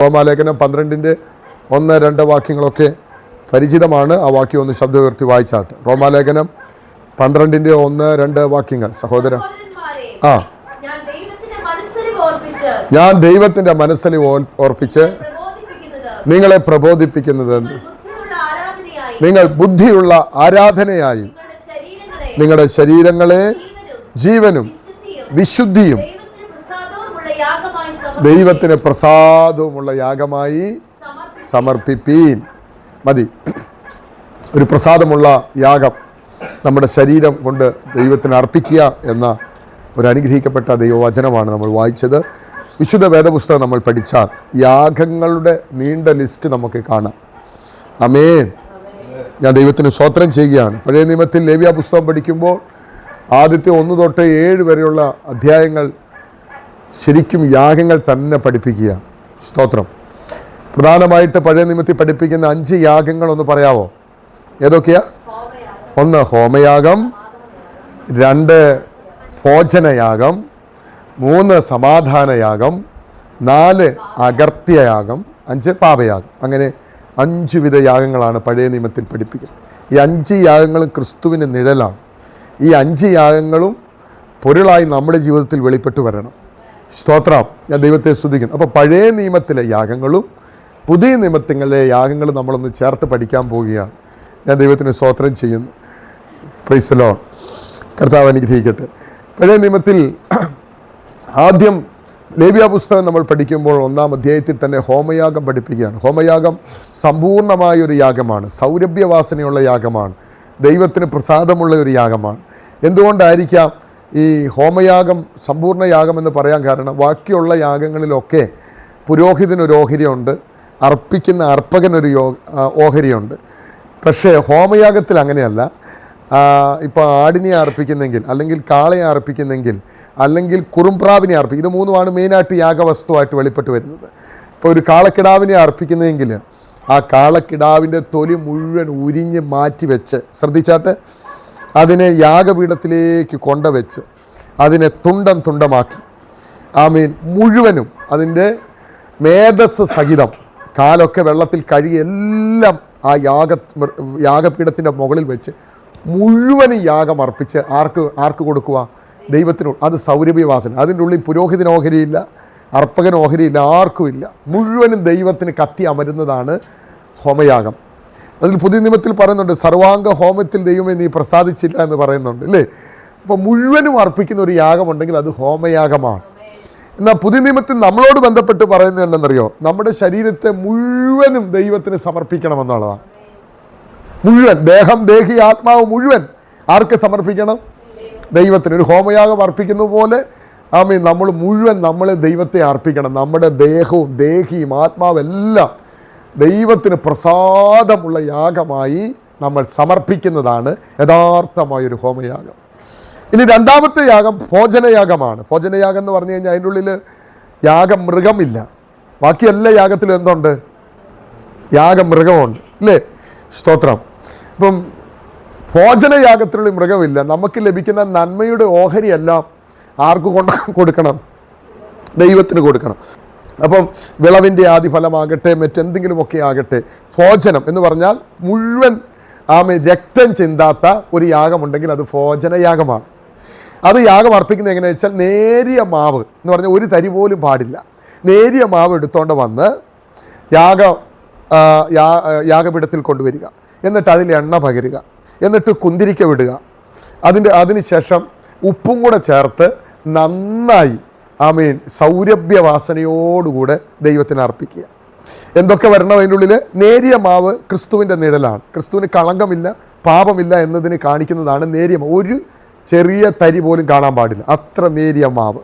റോമാലേഖനം 12:1-2 വാക്യങ്ങളൊക്കെ പരിചിതമാണ്. ആ വാക്യം ഒന്ന് ശബ്ദം ഉയർത്തി വായിച്ചാട്ടെ. റോമാലേഖനം 12:1-2 വാക്യങ്ങൾ. സഹോദരൻ, ഞാൻ ദൈവത്തിന്റെ മനസ്സിൽ ഓർപ്പിച്ച് നിങ്ങളെ പ്രബോധിപ്പിക്കുന്നത് നിങ്ങൾ ബുദ്ധിയുള്ള ആരാധനയായി നിങ്ങളുടെ ശരീരങ്ങളെ ജീവനും വിശുദ്ധിയും ദൈവത്തിന് പ്രസാദവുമുള്ള യാഗമായി സമർപ്പിപ്പീൻ. മതി. ഒരു പ്രസാദമുള്ള യാഗം നമ്മുടെ ശരീരം കൊണ്ട് ദൈവത്തിന് അർപ്പിക്കുക എന്ന ഒരു അനുഗ്രഹിക്കപ്പെട്ട ദൈവവചനമാണ് നമ്മൾ വായിച്ചത്. വിശുദ്ധ വേദപുസ്തകം നമ്മൾ പഠിച്ചാൽ യാഗങ്ങളുടെ നീണ്ട ലിസ്റ്റ് നമുക്ക് കാണാം. ആമേൻ. ഞാൻ ദൈവത്തിന് സ്തോത്രം ചെയ്യുകയാണ്. പഴയ നിയമത്തിൽ ലേവ്യ പുസ്തകം പഠിക്കുമ്പോൾ ആദ്യത്തെ 1 തൊട്ട് 7 വരെയുള്ള അധ്യായങ്ങൾ ശരിക്കും യാഗങ്ങൾ തന്നെ പഠിപ്പിക്കുക. സ്തോത്രം. പ്രധാനമായിട്ട് പഴയ നിയമത്തിൽ പഠിപ്പിക്കുന്ന 5 യാഗങ്ങൾ ഒന്ന് പറയാവോ? ഏതൊക്കെയാ? 1 ഹോമയാഗം, 2 ഭോജനയാഗം, 3 സമാധാനയാഗം, 4 അകർത്യയാഗം, 5 പാപയാഗം. അങ്ങനെ 5 വിധ യാഗങ്ങളാണ് പഴയ നിയമത്തിൽ പഠിപ്പിക്കുന്നത്. ഈ 5 യാഗങ്ങളും ക്രിസ്തുവിന് നിഴലാണ്. ഈ 5 യാഗങ്ങളും പൊരുളായി നമ്മുടെ ജീവിതത്തിൽ വെളിപ്പെട്ടു വരണം. സ്തോത്രം. ഞാൻ ദൈവത്തെ സ്തുതിക്കുന്നു. അപ്പോൾ പഴയ നിയമത്തിലെ യാഗങ്ങളും പുതിയ നിയമത്തിലെ യാഗങ്ങളും നമ്മളൊന്ന് ചേർത്ത് പഠിക്കാൻ പോവുകയാണ്. ഞാൻ ദൈവത്തിന് സ്തോത്രം ചെയ്യുന്നു. Praise the Lord. കർത്താവ് അനുഗ്രഹിക്കട്ടെ. പഴയ നിയമത്തിൽ ആദ്യം ലേവ്യ പുസ്തകം നമ്മൾ പഠിക്കുമ്പോൾ 1-ാം അധ്യായത്തിൽ തന്നെ ഹോമയാഗം പഠിപ്പിക്കുകയാണ്. ഹോമയാഗം സമ്പൂർണ്ണമായൊരു യാഗമാണ്, സൗരഭ്യവാസനയുള്ള യാഗമാണ്, ദൈവത്തിന് പ്രസാദമുള്ള ഒരു യാഗമാണ്. എന്തുകൊണ്ടായിരിക്കാം ഈ ഹോമയാഗം സമ്പൂർണ്ണ യാഗം എന്ന് പറയാൻ കാരണം? ബാക്കിയുള്ള യാഗങ്ങളിലൊക്കെ പുരോഹിതനൊരു ഓഹരിയുണ്ട്, അർപ്പിക്കുന്ന അർപ്പകനൊരു ഓഹരിയുണ്ട്. പക്ഷേ ഹോമയാഗത്തിൽ അങ്ങനെയല്ല. ഇപ്പോൾ ആടിനെ അർപ്പിക്കുന്നെങ്കിൽ, അല്ലെങ്കിൽ കാളയെ അർപ്പിക്കുന്നെങ്കിൽ, അല്ലെങ്കിൽ കുറുംപ്രാവിനെ അർപ്പിക്കും. ഇത് 3മാണ് മെയിനായിട്ട് യാഗവസ്തുവായിട്ട് വെളിപ്പെട്ട് വരുന്നത്. ഇപ്പോൾ ഒരു കാളക്കിടാവിനെ അർപ്പിക്കുന്നെങ്കിൽ ആ കാളക്കിടാവിൻ്റെ തൊലി മുഴുവൻ ഉരിഞ്ഞ് മാറ്റി വെച്ച്, ശ്രദ്ധിച്ചാട്ട്, അതിനെ യാഗപീഠത്തിലേക്ക് കൊണ്ടുവച്ച് അതിനെ തുണ്ടമാക്കി, ആമീൻ, മുഴുവനും അതിൻ്റെ മേധസ് സഹിതം കാലൊക്കെ വെള്ളത്തിൽ കഴുകി എല്ലാം ആ യാഗപീഠത്തിൻ്റെ മുകളിൽ വെച്ച് മുഴുവനും യാഗം അർപ്പിച്ച് ആർക്ക് കൊടുക്കുക? ദൈവത്തിനോട്. അത് സൗരഭ്യവാസന. അതിൻ്റെ ഉള്ളിൽ പുരോഹിതന് ഓഹരിയില്ല, അർപ്പകന് ഓഹരിയില്ല, ആർക്കുമില്ല. മുഴുവനും ദൈവത്തിന് കത്തി അമരുന്നതാണ് ഹോമയാഗം. അതിൽ പുതിയ നിയമത്തിൽ പറയുന്നുണ്ട്, സർവാംഗ ഹോമത്തിൽ ദൈവമേ നീ പ്രസാദിച്ചില്ല എന്ന് പറയുന്നുണ്ട്, അല്ലേ? അപ്പോൾ മുഴുവനും അർപ്പിക്കുന്ന ഒരു യാഗമുണ്ടെങ്കിൽ അത് ഹോമയാഗമാണ്. എന്നാൽ പുതിയ നിയമത്തിൽ നമ്മളോട് ബന്ധപ്പെട്ട് പറയുന്നത് എന്താണെന്നറിയോ? നമ്മുടെ ശരീരത്തെ മുഴുവനും ദൈവത്തിന് സമർപ്പിക്കണമെന്നുള്ളതാണ്. മുഴുവൻ ദേഹം, ദേഹി, ആത്മാവ് മുഴുവൻ ആർക്ക് സമർപ്പിക്കണം? ദൈവത്തിന്. ഒരു ഹോമയാഗം അർപ്പിക്കുന്ന പോലെ ആമീൻ നമ്മൾ മുഴുവൻ നമ്മളെ ദൈവത്തെ അർപ്പിക്കണം. നമ്മുടെ ദേഹവും ദേഹിയും ആത്മാവെല്ലാം ദൈവത്തിന് പ്രസാദമുള്ള യാഗമായി നമ്മൾ സമർപ്പിക്കുന്നതാണ് യഥാർത്ഥമായൊരു ഹോമയാഗം. ഇനി 2ാമത്തെ യാഗം ഭോജനയാഗമാണ്. ഭോജനയാഗം എന്ന് പറഞ്ഞു കഴിഞ്ഞാൽ അതിൻ്റെ ഉള്ളിൽ യാഗമൃഗമില്ല. ബാക്കി എല്ലാ യാഗത്തിലും എന്തുണ്ട്? യാഗമൃഗമുണ്ട്, അല്ലേ? സ്തോത്രം. ഇപ്പം ഭോജനയാഗത്തിലുള്ള മൃഗമില്ല. നമുക്ക് ലഭിക്കുന്ന നന്മയുടെ ഓഹരിയെല്ലാം ആർക്ക് കൊടുക്കണം? ദൈവത്തിന് കൊടുക്കണം. അപ്പം വിളവിൻ്റെ ആദിഫലമാകട്ടെ, മറ്റെന്തെങ്കിലുമൊക്കെ ആകട്ടെ, ഭോജനം എന്ന് പറഞ്ഞാൽ മുഴുവൻ രക്തം ചിന്താത്ത ഒരു യാഗമുണ്ടെങ്കിൽ അത് ഭോജനയാഗമാണ്. അത് യാഗം അർപ്പിക്കുന്നത് എങ്ങനെയാണെന്ന് വെച്ചാൽ, നേരിയ മാവ് എന്ന് പറഞ്ഞാൽ ഒരു തരി പോലും പാടില്ല. നേരിയ മാവ് എടുത്തുകൊണ്ട് വന്ന് യാഗപീഠത്തിൽ കൊണ്ടുവരിക, എന്നിട്ട് അതിൽ എണ്ണ പകരുക, എന്നിട്ട് കുന്തിരിക്ക വിടുക, അതിന് ശേഷം ഉപ്പും കൂടെ ചേർത്ത് നന്നായി ആമീൻ സൗരഭ്യവാസനയോടുകൂടെ ദൈവത്തിന് അർപ്പിക്കുക. എന്തൊക്കെ വരണം അതിൻ്റെ ഉള്ളിൽ? നേരിയ മാവ് ക്രിസ്തുവിൻ്റെ നിഴലാണ്. ക്രിസ്തുവിന് കളങ്കമില്ല, പാപമില്ല എന്നതിന് കാണിക്കുന്നതാണ് നേരിയ മാവ്. ഒരു ചെറിയ തരി പോലും കാണാൻ പാടില്ല, അത്ര നേരിയ മാവ്.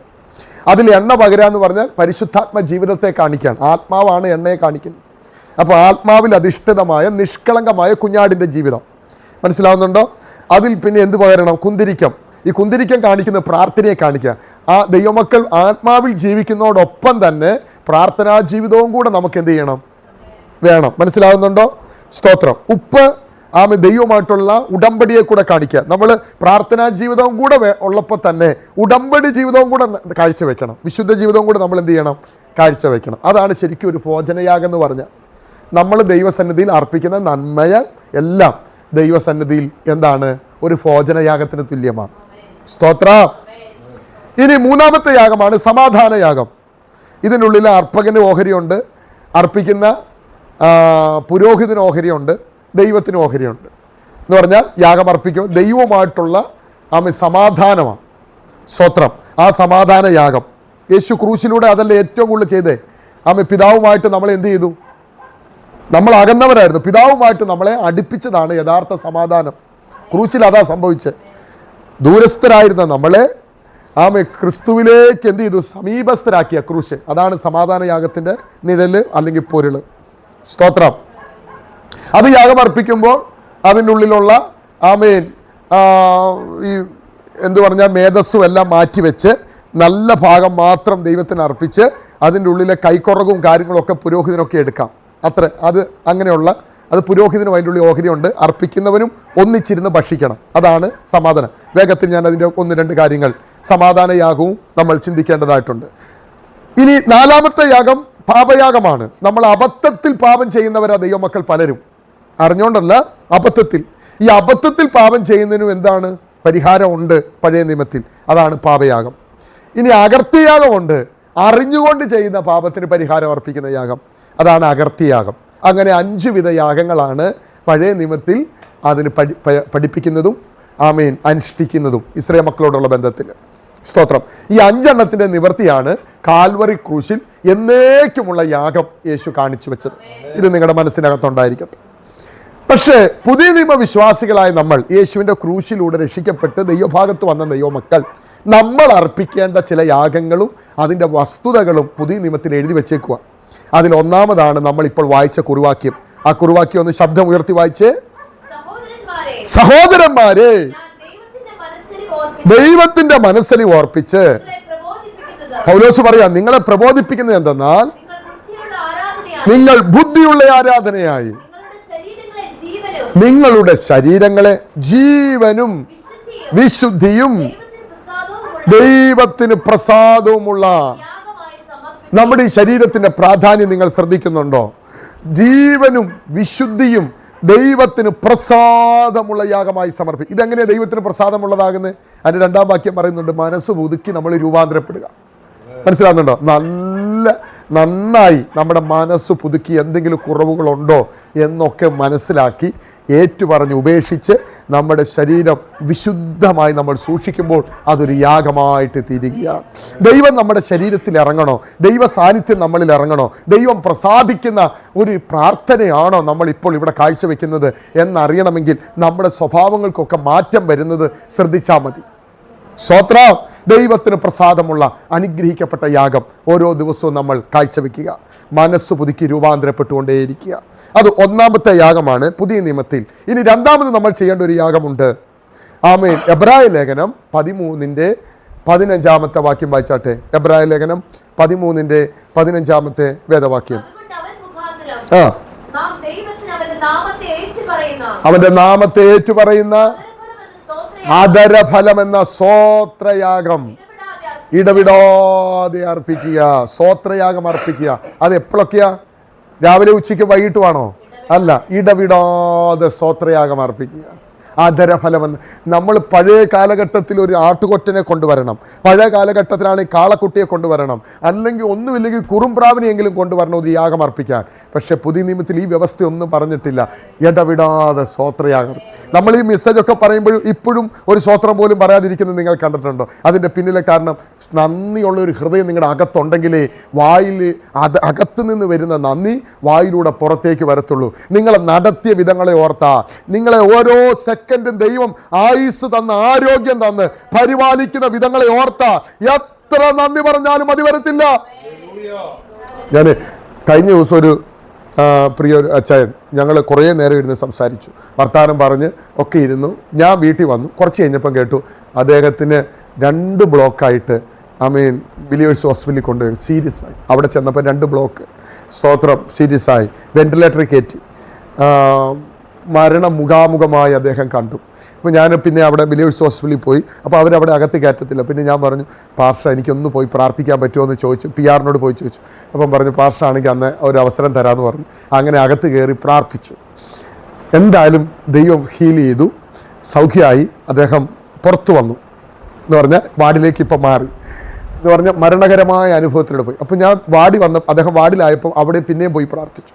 അതിൽ എണ്ണ പകരാന്ന് പറഞ്ഞാൽ പരിശുദ്ധാത്മ ജീവിതത്തെ കാണിക്കാൻ. ആത്മാവാണ് എണ്ണയെ കാണിക്കുന്നത്. അപ്പോൾ ആത്മാവിൽ അധിഷ്ഠിതമായ നിഷ്കളങ്കമായ കുഞ്ഞാടിൻ്റെ ജീവിതം. മനസ്സിലാവുന്നുണ്ടോ? അതിൽ പിന്നെ എന്ത് പകരണം? കുന്തിരിക്കം. ഈ കുന്തിരിക്കം കാണിക്കുന്ന പ്രാർത്ഥനയെ കാണിക്കുക. ആ ദൈവമക്കൾ ആത്മാവിൽ ജീവിക്കുന്നതോടൊപ്പം തന്നെ പ്രാർത്ഥനാ ജീവിതവും കൂടെ നമുക്ക് എന്ത് ചെയ്യണം? വേണം. മനസ്സിലാവുന്നുണ്ടോ? സ്തോത്രം. ഉപ്പ് ദൈവമായിട്ടുള്ള ഉടമ്പടിയെ കൂടെ കാണിക്കുക. നമ്മൾ പ്രാർത്ഥനാ ജീവിതവും കൂടെ ഉള്ളപ്പോൾ തന്നെ ഉടമ്പടി ജീവിതവും കൂടെ കാഴ്ചവെക്കണം. വിശുദ്ധ ജീവിതവും കൂടെ നമ്മൾ എന്ത് ചെയ്യണം? കാഴ്ചവെക്കണം. അതാണ് ശരിക്കും ഒരു ഭോജനയാഗം എന്ന് പറഞ്ഞാൽ. നമ്മൾ ദൈവസന്നിധിയിൽ അർപ്പിക്കുന്ന നന്മയ എല്ലാം ദൈവസന്നിധിയിൽ എന്താണ്? ഒരു ഭോജനയാഗത്തിന് തുല്യമാണ്. സ്തോത്രം. ഇനി മൂന്നാമത്തെ യാഗമാണ് സമാധാന യാഗം. ഇതിനുള്ളിൽ അർപ്പകന് ഓഹരിയുണ്ട്, അർപ്പിക്കുന്ന പുരോഹിതന് ഓഹരിയുണ്ട്, ദൈവത്തിന് ഓഹരിയുണ്ട്. എന്ന് പറഞ്ഞാൽ യാഗം അർപ്പിക്കും ദൈവവുമായിട്ടുള്ള സമാധാനമാണ്. സ്തോത്രം. ആ സമാധാന യാഗം യേശു ക്രൂശിലൂടെ അതല്ല ഏറ്റവും കൂടുതൽ ചെയ്തേ. പിതാവുമായിട്ട് നമ്മളെ എന്ത് ചെയ്തു? നമ്മൾ അകന്നവരായിരുന്നു, പിതാവുമായിട്ട് നമ്മളെ അടുപ്പിച്ചതാണ് യഥാർത്ഥ സമാധാനം. ക്രൂശിൽ അതാ സംഭവിച്ചത്. ദൂരസ്ഥരായിരുന്ന നമ്മളെ ക്രിസ്തുവിലേക്ക് എന്ത് ചെയ്തു? സമീപസ്ഥരാക്കിയ ക്രൂശ്. അതാണ് സമാധാന യാഗത്തിൻ്റെ നിഴല് അല്ലെങ്കിൽ പൊരുള്. സ്തോത്രം. അത് യാഗം അർപ്പിക്കുമ്പോൾ അതിൻ്റെ ഉള്ളിലുള്ള ഈ എന്തു പറഞ്ഞാൽ മേധസ്സും എല്ലാം മാറ്റിവെച്ച് നല്ല ഭാഗം മാത്രം ദൈവത്തിന് അർപ്പിച്ച് അതിൻ്റെ ഉള്ളിലെ കൈക്കുറകും കാര്യങ്ങളൊക്കെ പുരോഹിതനൊക്കെ എടുക്കാം. അത്ര അത് അങ്ങനെയുള്ള അത് പുരോഹിതനും അതിൻ്റെ ഉള്ളിൽ ഓഹരിയുണ്ട്. അർപ്പിക്കുന്നവനും ഒന്നിച്ചിരുന്ന് ഭക്ഷിക്കണം. അതാണ് സമാധാനം. വേഗത്തിൽ ഞാൻ അതിൻ്റെ 1-2 കാര്യങ്ങൾ സമാധാന യാഗവും നമ്മൾ ചിന്തിക്കേണ്ടതായിട്ടുണ്ട്. ഇനി നാലാമത്തെ യാഗം പാപയാഗമാണ്. നമ്മൾ അബദ്ധത്തിൽ പാപം ചെയ്യുന്നവരാ ദൈവമക്കൾ പലരും. അറിഞ്ഞുകൊണ്ടല്ല, അബദ്ധത്തിൽ. ഈ അബദ്ധത്തിൽ പാപം ചെയ്യുന്നതിനും എന്താണ്? പരിഹാരമുണ്ട് പഴയ നിയമത്തിൽ. അതാണ് പാപയാഗം. ഇനി അകർത്യയാഗമുണ്ട്. അറിഞ്ഞുകൊണ്ട് ചെയ്യുന്ന പാപത്തിന് പരിഹാരം അർപ്പിക്കുന്ന യാഗം. അതാണ് അകർത്യയാഗം. അങ്ങനെ 5 വിധ യാഗങ്ങളാണ് പഴയ നിയമത്തിൽ അതിന് പഠിപ്പിക്കുന്നതും അനുഷ്ഠിക്കുന്നതും ഇസ്രായേൽ മക്കളോടുള്ള ബന്ധത്തിൽ. സ്തോത്രം. ഈ 5 എണ്ണത്തിൻ്റെ നിവൃത്തിയാണ് കാൽവറി ക്രൂശിൽ എന്നേക്കുമുള്ള യാഗം യേശു കാണിച്ചു വെച്ചത്. ഇത് നിങ്ങളുടെ മനസ്സിനകത്തുണ്ടായിരിക്കട്ടെ. പക്ഷേ പുതിയ നിയമ വിശ്വാസികളായ നമ്മൾ യേശുവിൻ്റെ ക്രൂശിലൂടെ രക്ഷിക്കപ്പെട്ട് ദൈവഭാഗത്ത് വന്ന ദൈവമക്കൾ നമ്മൾ അർപ്പിക്കേണ്ട ചില യാഗങ്ങളും അതിൻ്റെ വസ്തുതകളും പുതിയ നിയമത്തിൽ എഴുതി വെച്ചേക്കുക. അതിൽ ഒന്നാമതാണ് നമ്മളിപ്പോൾ വായിച്ച കുറുവാക്യം. ആ കുറുവാക്യം ഒന്ന് ശബ്ദം ഉയർത്തി വായിച്ചേ. സഹോദരന്മാരെ, ദൈവത്തിന്റെ മനസ്സിൽ ഓർപ്പിച്ച് പൗലോസ് പറയാ, നിങ്ങളെ പ്രബോധിപ്പിക്കുന്നത് എന്തെന്നാൽ നിങ്ങൾ ബുദ്ധിയുള്ള ആരാധനയായി നിങ്ങളുടെ ശരീരങ്ങളെ ജീവനും വിശുദ്ധിയും ദൈവത്തിന് പ്രസാദവുമുള്ള. നമ്മുടെ ഈ ശരീരത്തിന്റെ പ്രാധാന്യം നിങ്ങൾ ശ്രദ്ധിക്കുന്നുണ്ടോ? ജീവനും വിശുദ്ധിയും ദൈവത്തിന് പ്രസാദമുള്ള യാഗമായി സമർപ്പിക്കും. ഇതെങ്ങനെയാണ് ദൈവത്തിന് പ്രസാദമുള്ളതാകുന്നത്? അതിന്റെ 2-ാം വാക്യം പറയുന്നുണ്ട്, മനസ്സ് പുതുക്കി നമ്മൾ രൂപാന്തരപ്പെടുക. മനസ്സിലാകുന്നുണ്ടോ? നന്നായി നമ്മുടെ മനസ്സ് പുതുക്കി എന്തെങ്കിലും കുറവുകളുണ്ടോ എന്നൊക്കെ മനസ്സിലാക്കി ഏറ്റുപറഞ്ഞ് ഉപേക്ഷിച്ച് നമ്മുടെ ശരീരം വിശുദ്ധമായി നമ്മൾ സൂക്ഷിക്കുമ്പോൾ അതൊരു യാഗമായിട്ട് തീരുകയാണ്. ദൈവം നമ്മുടെ ശരീരത്തിൽ ഇറങ്ങണോ? ദൈവ സാന്നിധ്യം നമ്മളിൽ ഇറങ്ങണോ? ദൈവം പ്രസാദിക്കുന്ന ഒരു പ്രാർത്ഥനയാണോ നമ്മളിപ്പോൾ ഇവിടെ കാഴ്ചവെക്കുന്നത് എന്നറിയണമെങ്കിൽ നമ്മുടെ സ്വഭാവങ്ങൾക്കൊക്കെ മാറ്റം വരുന്നത് ശ്രദ്ധിച്ചാൽ മതി. സ്തോത്രം. ദൈവത്തിന് പ്രസാദമുള്ള അനുഗ്രഹിക്കപ്പെട്ട യാഗം ഓരോ ദിവസവും നമ്മൾ കാഴ്ചവെക്കുക. മനസ്സ് പുതുക്കി രൂപാന്തരപ്പെട്ടുകൊണ്ടേയിരിക്കുക. അത് ഒന്നാമത്തെ യാഗമാണ് പുതിയ നിയമത്തിൽ. ഇനി രണ്ടാമത് നമ്മൾ ചെയ്യേണ്ട ഒരു യാഗമുണ്ട്. എബ്രായ ലേഖനം 13-15 വാക്യം വായിച്ചാട്ടെ. എബ്രായ ലേഖനം 13-15 വേദവാക്യം. അവന്റെ നാമത്തെ ഏറ്റുപറയുന്ന ആദരഫലം എന്ന സ്തോത്രയാഗം ഇടവിടാതെ അർപ്പിക്കുക. സ്തോത്രയാഗം അർപ്പിക്കുക. അത് എപ്പോഴൊക്കെയാ? രാവിലെ, ഉച്ചയ്ക്ക്, വൈകിട്ടുമാണോ? അല്ല, ഇടവിടാതെ സ്തോത്രയാഗം അർപ്പിക്കുക. ആദരഫലമെന്ന്. നമ്മൾ പഴയ കാലഘട്ടത്തിൽ ഒരു ആട്ടുകൊറ്റനെ കൊണ്ടുവരണം. പഴയ കാലഘട്ടത്തിലാണ് ഈ കാളക്കുട്ടിയെ കൊണ്ടുവരണം. അല്ലെങ്കിൽ ഒന്നുമില്ലെങ്കിൽ കുറുംപ്രാവിനെയെങ്കിലും കൊണ്ടുവരണം ഒരു യാഗം അർപ്പിക്കാൻ. പക്ഷേ പുതിയ നിയമത്തിൽ ഈ വ്യവസ്ഥയൊന്നും പറഞ്ഞിട്ടില്ല. ഇടവിടാതെ സ്തോത്രയാഗം. നമ്മൾ ഈ മെസ്സേജൊക്കെ പറയുമ്പോഴും ഇപ്പോഴും ഒരു സ്തോത്രം പോലും പറയാതിരിക്കുന്നത് നിങ്ങൾ കണ്ടിട്ടുണ്ടോ? അതിൻ്റെ പിന്നിലെ കാരണം നന്ദിയുള്ള ഒരു ഹൃദയം നിങ്ങളുടെ അകത്തുണ്ടെങ്കിലേ വായിൽ അകത്ത് നിന്ന് വരുന്ന നന്ദി വായിലൂടെ പുറത്തേക്ക് വരത്തുള്ളൂ. നിങ്ങളെ നടത്തിയ വിധങ്ങളെ ഓർത്താ, നിങ്ങളെ ഓരോ സെക്കൻഡും ദൈവം ആയുസ് തന്ന് ആരോഗ്യം തന്ന് പരിപാലിക്കുന്ന വിധങ്ങളെ ഓർത്താ എത്ര നന്ദി പറഞ്ഞാലും മതി വരത്തില്ല. ഞാൻ കഴിഞ്ഞ ദിവസം ഒരു പ്രിയ അച്ചായൻ, ഞങ്ങൾ കുറേ നേരം ഇരുന്ന് സംസാരിച്ചു, വർത്തമാനം പറഞ്ഞ് ഒക്കെ ഇരുന്നു. ഞാൻ വീട്ടിൽ വന്നു. കുറച്ച് കഴിഞ്ഞപ്പം കേട്ടു അദ്ദേഹത്തിന് 2 ബ്ലോക്കായിട്ട് ബിലീവേഴ്സ് ഹോസ്പിറ്റലിൽ കൊണ്ടുപോയി. സീരിയസ് ആയി. അവിടെ ചെന്നപ്പോൾ 2 ബ്ലോക്ക്. സ്തോത്രം. സീരിയസ് ആയി. വെന്റിലേറ്ററിൽ കയറ്റി. മരണമുഖാമുഖമായി അദ്ദേഹം കണ്ടു. അപ്പോൾ ഞാൻ പിന്നെ അവിടെ ബിലീവേഴ്സ് ഹോസ്പിറ്റലിൽ പോയി. അപ്പോൾ അവരവിടെ അകത്ത് കയറ്റത്തില്ല. പിന്നെ ഞാൻ പറഞ്ഞു, പാസ്റ്റർ എനിക്കൊന്ന് പോയി പ്രാർത്ഥിക്കാൻ പറ്റുമോ എന്ന് ചോദിച്ചു. PR-നോട് പോയി ചോദിച്ചു. അപ്പം പറഞ്ഞു, പാസ്റ്റർ ആണെങ്കിൽ അന്ന് ഒരു അവസരം തരാമെന്ന് പറഞ്ഞു. അങ്ങനെ അകത്ത് കയറി പ്രാർത്ഥിച്ചു. എന്തായാലും ദൈവം ഹീൽ ചെയ്തു, സൗഖ്യമായി. അദ്ദേഹം പുറത്തു വന്നു എന്ന് പറഞ്ഞാൽ വാർഡിലേക്ക് ഇപ്പം മാറി എന്ന് പറഞ്ഞാൽ മരണകരമായ അനുഭവത്തിലൂടെ പോയി. അപ്പം ഞാൻ അദ്ദേഹം വാർഡിലായപ്പോൾ അവിടെ പിന്നെയും പോയി പ്രാർത്ഥിച്ചു.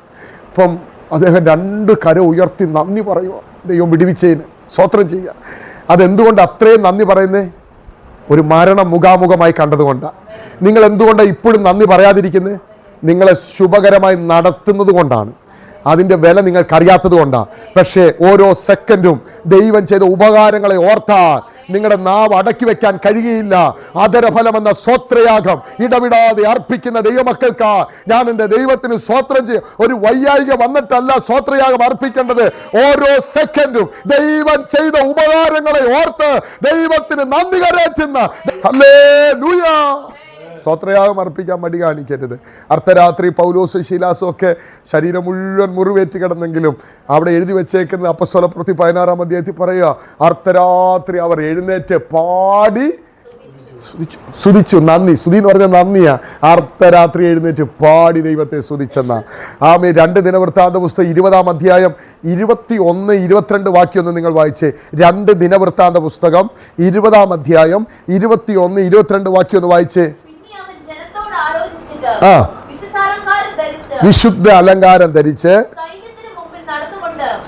അപ്പം അദ്ദേഹം 2 കരം ഉയർത്തി നന്ദി പറയുക, ദൈവം വിടുവിച്ചതിന് സ്തോത്രം ചെയ്യുക. അതെന്തുകൊണ്ട് അത്രയും നന്ദി പറയുന്നേ? ഒരു മരണം മുഖാമുഖമായി കണ്ടതുകൊണ്ടാണ്. നിങ്ങൾ എന്തുകൊണ്ടാണ് ഇപ്പോഴും നന്ദി പറയാതിരിക്കുന്നത്? നിങ്ങളെ ശുഭകരമായി നടത്തുന്നത് കൊണ്ടാണ്. അതിൻ്റെ വില നിങ്ങൾക്കറിയാത്തത് കൊണ്ടാണ്. പക്ഷേ ഓരോ സെക്കൻഡും ദൈവം ചെയ്ത ഉപകാരങ്ങളെ ഓർത്താൽ നിങ്ങളുടെ നാവ് അടക്കി വെക്കാൻ കഴിയുകയില്ല. ആദരഫലമെന്ന സ്വത്രയാഗം ഇടവിടാതെ അർപ്പിക്കുന്ന ദൈവമക്കൾക്ക് ഞാൻ എൻ്റെ ദൈവത്തിന് സ്വത്രം ചെയ്യും. ഒരു വൈയായിക വന്നിട്ടല്ല സ്വത്രയാഗം അർപ്പിക്കേണ്ടത്. ഓരോ സെക്കൻഡും ദൈവം ചെയ്ത ഉപകാരങ്ങളെ ഓർത്ത് ദൈവത്തിന് നന്ദി കരേറ്റുന്ന ഹല്ലേലൂയ സ്വത്രയാഗം അർപ്പിക്കാൻ മടി കാണിക്കരുത്. അർദ്ധരാത്രി പൗലോസ് ശീലാസും ഒക്കെ ശരീരം മുഴുവൻ മുറിവേറ്റ് കിടന്നെങ്കിലും അവിടെ എഴുതി വെച്ചേക്കുന്ന അപ്പസ്തലപ്രവൃത്തി 16-ാം അധ്യായത്തിൽ പറയുക, അർദ്ധരാത്രി അവർ എഴുന്നേറ്റ് പാടി സ്തുതിച്ചു. നന്ദി, സ്തുതി എന്ന് പറഞ്ഞാൽ നന്ദിയാ. അർദ്ധരാത്രി എഴുന്നേറ്റ് പാടി ദൈവത്തെ സ്തുതിച്ചെന്ന. 2 ദിനവൃത്താന്ത പുസ്തകം 20-ാം അധ്യായം 21, 22 വാക്യമൊന്ന് നിങ്ങൾ വായിച്ചേ. 2 ദിനവൃത്താന്ത പുസ്തകം 20-ാം അധ്യായം 21, 22 വാക്യമൊന്ന് വായിച്ചേ. വിശുദ്ധ അലങ്കാരം ധരിച്ച്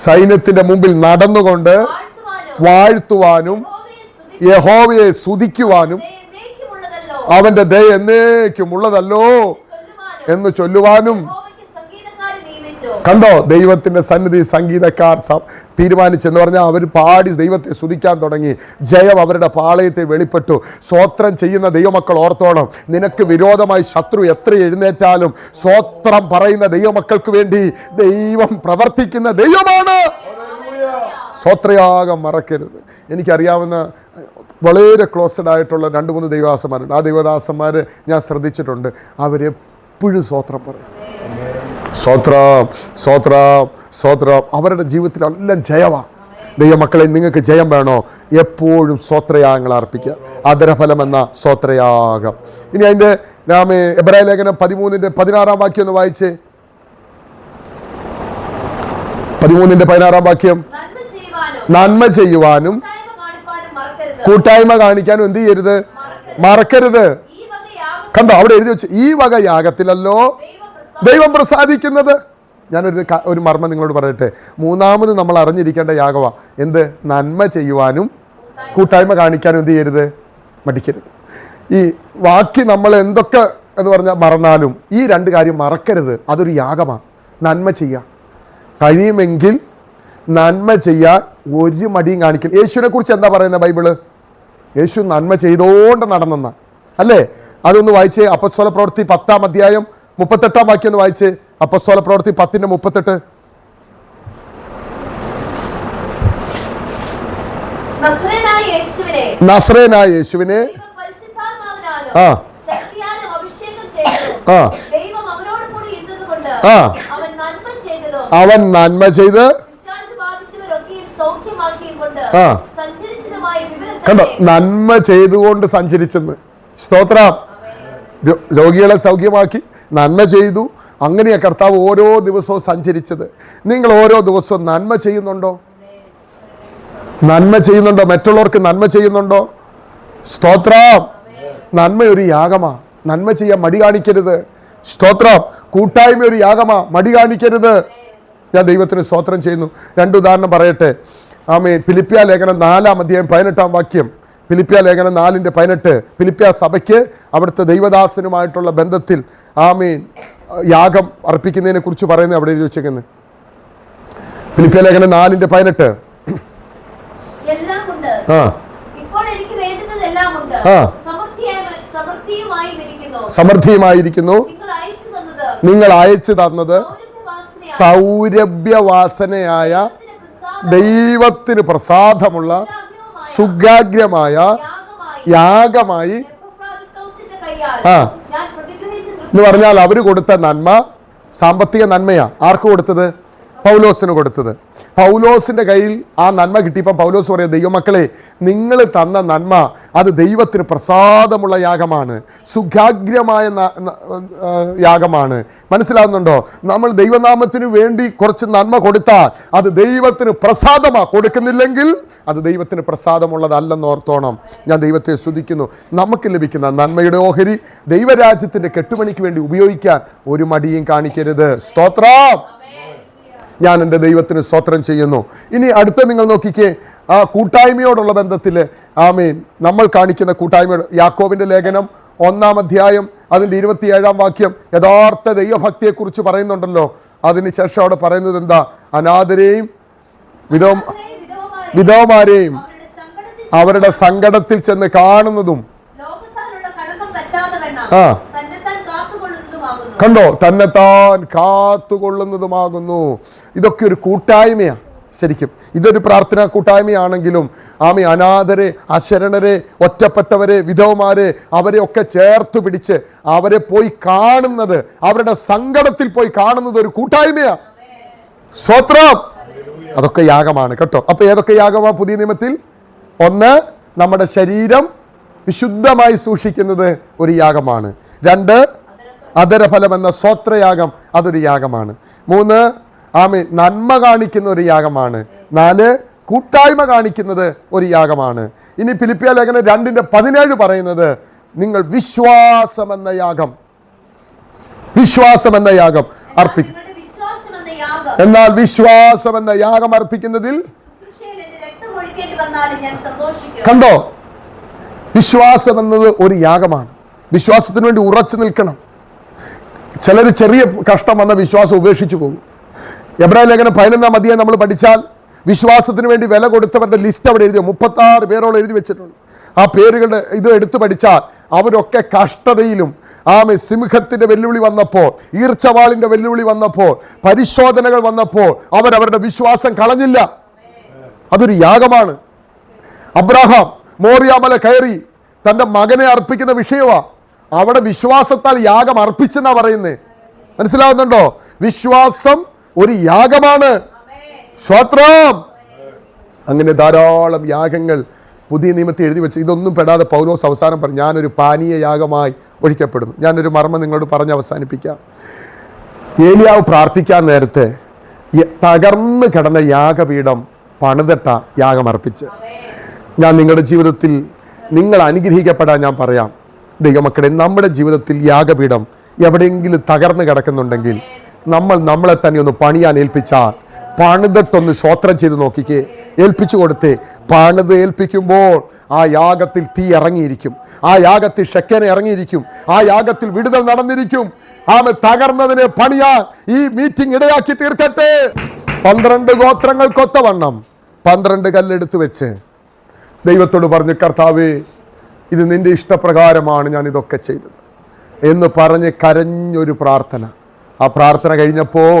സൈന്യത്തിന്റെ മുമ്പിൽ നടന്നുകൊണ്ട് വാഴ്ത്തുവാനും യഹോവയെ സ്തുതിക്കുവാനും അവന്റെ ദയ എന്നേക്കുമുള്ളതല്ലോ എന്ന് ചൊല്ലുവാനും. കണ്ടോ, ദൈവത്തിന്റെ സന്നിധി സംഗീതക്കാർ തീരുമാനിച്ചെന്ന് പറഞ്ഞാൽ അവർ പാടി ദൈവത്തെ സ്തുതിക്കാൻ തുടങ്ങി. ജയം അവരുടെ പാളയത്തെ വെളിപ്പെട്ടു. സ്വോത്രം ചെയ്യുന്ന ദൈവമക്കൾ ഓർത്തോണം, നിനക്ക് വിരോധമായി ശത്രു എത്ര എഴുന്നേറ്റാലും സ്വോത്രം പറയുന്ന ദൈവമക്കൾക്ക് വേണ്ടി ദൈവം പ്രവർത്തിക്കുന്ന ദൈവമാണ്. സ്വോത്രയാഗം മറക്കരുത്. എനിക്കറിയാവുന്ന വളരെ ക്ലോസ്ഡ് ആയിട്ടുള്ള 2-3 ദൈവദാസന്മാരുണ്ട്. ആ ദൈവദാസന്മാർ ഞാൻ ശ്രദ്ധിച്ചിട്ടുണ്ട്, അവരെപ്പോഴും സ്വോത്രം പറയും. സ്വോത്രം സ്വോത്രം സ്വോത്രം. അവരുടെ ജീവിതത്തിലെല്ലാം ജയമാണ്. ദൈവമക്കളെ, നിങ്ങൾക്ക് ജയം വേണോ? എപ്പോഴും സ്വോത്രയാഗങ്ങൾ അർപ്പിക്കുക. ആദരഫലം എന്ന സ്വോത്രയാഗം. ഇനി അതിൻ്റെ എബ്രായ ലേഖനം 13-16 വാക്യം ഒന്ന് വായിച്ചേ. 13-16 വാക്യം. നന്മ ചെയ്യുവാനും കൂട്ടായ്മ കാണിക്കാനും എന്ത് ചെയ്യരുത്? മറക്കരുത്. കണ്ടോ, അവിടെ എഴുതി വെച്ച്, ഈ വക യാഗത്തിലല്ലോ ദൈവം പ്രസാദിക്കുന്നത്. ഞാനൊരു മർമ്മം നിങ്ങളോട് പറയട്ടെ. 3ാമത് നമ്മൾ അറിഞ്ഞിരിക്കേണ്ട യാഗമാണ് എന്ത്? നന്മ ചെയ്യുവാനും കൂട്ടായ്മ കാണിക്കാനും എന്ത് ചെയ്യരുത്? മടിക്കരുത്. ഈ ബാക്കി നമ്മൾ എന്തൊക്കെ എന്ന് പറഞ്ഞാൽ മറന്നാലും ഈ 2 കാര്യം മറക്കരുത്. അതൊരു യാഗമാണ്. നന്മ ചെയ്യുക, കഴിയുമെങ്കിൽ നന്മ ചെയ്യാൻ ഒരു മടിയും കാണിക്കൽ. യേശുവിനെ കുറിച്ച് എന്താ പറയുന്നത് ബൈബിള്? യേശു നന്മ ചെയ്തോണ്ട് നടന്നെന്ന അല്ലേ? അതൊന്ന് വായിച്ചേ. അപ്പസ്തോലപ്രവൃത്തി 10-ാം അധ്യായം 38-ാം വാക്യം ഒന്ന് വായിച്ചേ. അപ്പസ്തോലപ്രവൃത്തി 10:38. നസ്രേനായ യേശുവിനെ അവൻ നന്മ ചെയ്ത് കണ്ടോ, നന്മ ചെയ്തുകൊണ്ട് സഞ്ചരിച്ചെന്ന്. സ്തോത്രം. രോഗികളെ സൗഖ്യമാക്കി, നന്മ ചെയ്തു. അങ്ങനെയാ കർത്താവ് ഓരോ ദിവസവും സഞ്ചരിച്ചത്. നിങ്ങൾ ഓരോ ദിവസവും നന്മ ചെയ്യുന്നുണ്ടോ? നന്മ ചെയ്യുന്നുണ്ടോ? മറ്റുള്ളവർക്ക് നന്മ ചെയ്യുന്നുണ്ടോ? സ്തോത്രം. നന്മ ഒരു യാഗമാണ്. നന്മ ചെയ്യാൻ മടി കാണിക്കരുത്. സ്തോത്രം. കൂട്ടായ്മ ഒരു യാഗമാണ്, മടി കാണിക്കരുത്. ഞാൻ ദൈവത്തിന് സ്തോത്രം ചെയ്യുന്നു. 2 ഉദാഹരണം പറയട്ടെ. ആമേൻ. ഫിലിപ്പിയ ലേഖനം 4-ാം അധ്യായം 18-ാം വാക്യം. ഫിലിപ്പിയ ലേഖനം 4:18. ഫിലിപ്പിയ സഭയ്ക്ക് അവിടുത്തെ ദൈവദാസനുമായിട്ടുള്ള ബന്ധത്തിൽ ആമേൻ യാഗം അർപ്പിക്കുന്നതിനെ കുറിച്ച് പറയുന്നത് അവിടെ എഴുതി വെച്ചേക്കുന്നത്. ഫിലിപ്പിയ ലേഖനം 4:18. സമൃദ്ധിയുമായിരിക്കുന്നു നിങ്ങൾ അയച്ചു തന്നത് സൗരഭ്യവാസനയായ ദൈവത്തിന് പ്രസാദമുള്ള സുഗാഗ്രമായ യാഗമായി എന്ന് പറഞ്ഞാൽ അവർ കൊടുത്ത നന്മ സാമ്പത്തിക നന്മയാ. ആർക്ക് കൊടുത്തത്? പൗലോസിന് കൊടുത്തത്. പൗലോസിൻ്റെ കയ്യിൽ ആ നന്മ കിട്ടിയപ്പോൾ പൗലോസ് പറയാം, ദൈവമക്കളെ, നിങ്ങൾ തന്ന നന്മ അത് ദൈവത്തിന് പ്രസാദമുള്ള യാഗമാണ്, സുഖാഗ്രമായ യാഗമാണ്. മനസ്സിലാവുന്നുണ്ടോ? നമ്മൾ ദൈവനാമത്തിന് വേണ്ടി കുറച്ച് നന്മ കൊടുത്താൽ അത് ദൈവത്തിന് പ്രസാദമാണ്. കൊടുക്കുന്നില്ലെങ്കിൽ അത് ദൈവത്തിന് പ്രസാദമുള്ളതല്ലെന്ന് ഓർത്തോണം. ഞാൻ ദൈവത്തെ സ്തുതിക്കുന്നു. നമുക്ക് ലഭിക്കുന്ന നന്മയുടെ ഓഹരി ദൈവരാജ്യത്തിൻ്റെ കെട്ടുപണിക്ക് വേണ്ടി ഉപയോഗിക്കാൻ ഒരു മടിയും കാണിക്കരുത്. സ്തോത്രം. ഞാൻ എൻ്റെ ദൈവത്തിന് സ്തോത്രം ചെയ്യുന്നു. ഇനി അടുത്ത നിങ്ങൾ നോക്കിക്കേ, ആ കൂട്ടായ്മയോടുള്ള ബന്ധത്തിൽ ആമേൻ നമ്മൾ കാണിക്കുന്ന കൂട്ടായ്മ. യാക്കോബിൻ്റെ ലേഖനം 1-ാം അധ്യായം അതിൻ്റെ 27-ാം വാക്യം യഥാർത്ഥ ദൈവഭക്തിയെക്കുറിച്ച് പറയുന്നുണ്ടല്ലോ. അതിനുശേഷം അവിടെ പറയുന്നത് എന്താ? അനാഥരെയും വിധവമാരെയും അവരുടെ സങ്കടത്തിൽ ചെന്ന് കാണുന്നതും, കണ്ടോ, തന്നെത്താൻ കാത്തുകൊള്ളുന്നതുമാകുന്നു. ഇതൊക്കെ ഒരു കൂട്ടായ്മയാണ്. ശരിക്കും ഇതൊരു പ്രാർത്ഥനാ കൂട്ടായ്മയാണെങ്കിലും ആമി അനാഥരെ, അശരണരെ, ഒറ്റപ്പെട്ടവരെ, വിധവമാരെ അവരെ ഒക്കെ ചേർത്ത് പിടിച്ച് അവരെ പോയി കാണുന്നത്, അവരുടെ സങ്കടത്തിൽ പോയി കാണുന്നത് ഒരു കൂട്ടായ്മയാണ്. സ്തോത്രം. അതൊക്കെ യാഗമാണ് കേട്ടോ. അപ്പൊ ഏതൊക്കെ യാഗമാണ് പുതിയ നിയമത്തിൽ? 1, നമ്മുടെ ശരീരം വിശുദ്ധമായി സൂക്ഷിക്കുന്നത് ഒരു യാഗമാണ്. 2, അധരഫലം എന്ന സ്വത്രയാഗം, അതൊരു യാഗമാണ്. 3, നന്മ കാണിക്കുന്ന ഒരു യാഗമാണ്. 4, കൂട്ടായ്മ കാണിക്കുന്നത് ഒരു യാഗമാണ്. ഇനി ഫിലിപ്പിയ ലേഖനം 2:17 പറയുന്നത്, നിങ്ങൾ വിശ്വാസമെന്ന യാഗം അർപ്പിക്കും. എന്നാൽ വിശ്വാസം എന്ന യാഗം അർപ്പിക്കുന്നതിൽ, കണ്ടോ, വിശ്വാസം എന്നത് ഒരു യാഗമാണ്. വിശ്വാസത്തിന് വേണ്ടി ഉറച്ചു നിൽക്കണം. ചിലർ ചെറിയ കഷ്ടം വന്ന വിശ്വാസം ഉപേക്ഷിച്ചു പോകും. എബ്രായ ലേഖനം 11-ാം അധ്യായം നമ്മൾ പഠിച്ചാൽ വിശ്വാസത്തിന് വേണ്ടി വില കൊടുത്തവരുടെ ലിസ്റ്റ് അവിടെ എഴുതിയോ 36 പേരോളം എഴുതി വെച്ചിട്ടുണ്ട്. ആ പേരുകളുടെ ഇത് എടുത്തു പഠിച്ചാൽ അവരൊക്കെ കഷ്ടതയിലും സിംഹത്തിന്റെ വെല്ലുവിളി വന്നപ്പോൾ, ഈർച്ചവാളിന്റെ വെല്ലുവിളി വന്നപ്പോൾ, പരിശോധനകൾ വന്നപ്പോൾ അവരവരുടെ വിശ്വാസം കളഞ്ഞില്ല. അതൊരു യാഗമാണ്. അബ്രഹാം മോറിയാമല കയറി തൻ്റെ മകനെ അർപ്പിക്കുന്ന വിഷയമാണ്. അവിടെ വിശ്വാസത്താൽ യാഗം അർപ്പിച്ചെന്നാ പറയുന്നേ. മനസ്സിലാവുന്നുണ്ടോ? വിശ്വാസം ഒരു യാഗമാണ്. സ്തോത്രം. അങ്ങനെ ധാരാളം യാഗങ്ങൾ പുതിയ നിയമത്തിൽ എഴുതി വെച്ച് ഇതൊന്നും പെടാതെ പൗലോസ് അവസാനം പറഞ്ഞു, ഞാനൊരു പാനീയ യാഗമായി ഒഴിക്കപ്പെടുന്നു. ഞാനൊരു മർമ്മം നിങ്ങളോട് പറഞ്ഞ് അവസാനിപ്പിക്കാം. ഏലിയാവ് പ്രാർത്ഥിക്കാൻ നേരത്തെ തകർന്നു കിടന്ന യാഗപീഠം പണിതിട്ട യാഗമർപ്പിച്ച്. ഞാൻ നിങ്ങളുടെ ജീവിതത്തിൽ നിങ്ങൾ അനുഗ്രഹിക്കപ്പെടാൻ ഞാൻ പറയാം, ദൈവമക്കളെ, നമ്മുടെ ജീവിതത്തിൽ യാഗപീഠം എവിടെയെങ്കിലും തകർന്നു കിടക്കുന്നുണ്ടെങ്കിൽ നമ്മളെ തന്നെ ഒന്ന് പണിയാൻ ഏൽപ്പിച്ചാൽ, പണിതിട്ടൊന്ന് സ്വോത്രം ചെയ്ത് നോക്കിക്കേ, ഏൽപ്പിച്ചു കൊടുത്തേ. പണിത് ഏൽപ്പിക്കുമ്പോൾ ആ യാഗത്തിൽ തീ ഇറങ്ങിയിരിക്കും, ആ യാഗത്തിൽ ശക്കന ഇറങ്ങിയിരിക്കും, ആ യാഗത്തിൽ വിടുതൽ നടന്നിരിക്കും. തകർന്നതിനെ പണിയാൻ ഈ മീറ്റിംഗ് ഇടയാക്കി തീർക്കട്ടെ. 12 ഗോത്രങ്ങൾക്കൊത്തവണ്ണം 12 കല്ലെടുത്ത് വെച്ച് ദൈവത്തോട് പറഞ്ഞു, കർത്താവേ, ഇത് നിന്റെ ഇഷ്ടപ്രകാരമാണ് ഞാൻ ഇതൊക്കെ ചെയ്തത് എന്ന് പറഞ്ഞ് കരഞ്ഞൊരു പ്രാർത്ഥന. ആ പ്രാർത്ഥന കഴിഞ്ഞപ്പോൾ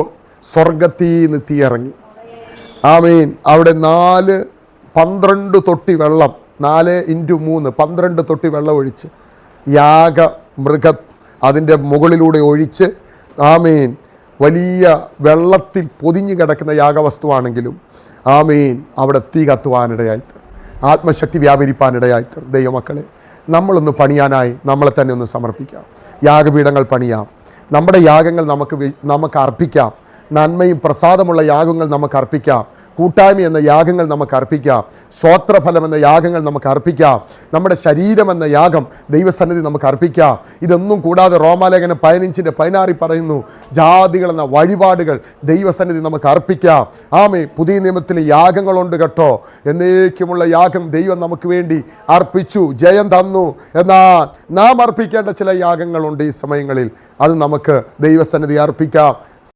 സ്വർഗത്തിൽ നിന്ന് തീ ഇറങ്ങി. ആമേൻ. അവിടെ 12 തൊട്ടി വെള്ളം, 4x3 12 തൊട്ടി വെള്ളം ഒഴിച്ച് മൃഗ അതിൻ്റെ മുകളിലൂടെ ഒഴിച്ച്, ആമേൻ, വലിയ വെള്ളത്തിൽ പൊതിഞ്ഞു കിടക്കുന്ന യാഗവസ്തുവാണെങ്കിലും ആമേൻ അവിടെ തീ കത്തുവാനിടയായിത്തീർ, ആത്മശക്തി വ്യാപരിപ്പാനിടയായിത്തീർ. ദൈവമക്കളെ, നമ്മളൊന്ന് പണിയാനായി നമ്മളെ തന്നെ ഒന്ന് സമർപ്പിക്കാം. യാഗപീഠങ്ങൾ പണിയാം. നമ്മുടെ യാഗങ്ങൾ നമുക്ക് അർപ്പിക്കാം. നന്മയും പ്രസാദമുള്ള യാഗങ്ങൾ നമുക്ക് അർപ്പിക്കാം. കൂട്ടായ്മ എന്ന യാഗങ്ങൾ നമുക്ക് അർപ്പിക്കാം. സ്വോത്രഫലം എന്ന യാഗങ്ങൾ നമുക്ക് അർപ്പിക്കാം. നമ്മുടെ ശരീരം എന്ന യാഗം ദൈവസന്നിധി നമുക്ക് അർപ്പിക്കാം. ഇതൊന്നും കൂടാതെ റോമാലേഖനം 15:16 പറയുന്നു, ജാതികൾ എന്ന വഴിപാടുകൾ ദൈവസന്നിധി നമുക്ക് അർപ്പിക്കാം. പുതിയ നിയമത്തിൽ യാഗങ്ങളുണ്ട് കേട്ടോ. എന്നേക്കുമുള്ള യാഗം ദൈവം നമുക്ക് വേണ്ടി അർപ്പിച്ചു, ജയം തന്നു. എന്നാൽ നാം അർപ്പിക്കേണ്ട ചില യാഗങ്ങളുണ്ട് ഈ സമയങ്ങളിൽ. അത് നമുക്ക് ദൈവസന്നിധി അർപ്പിക്കാം.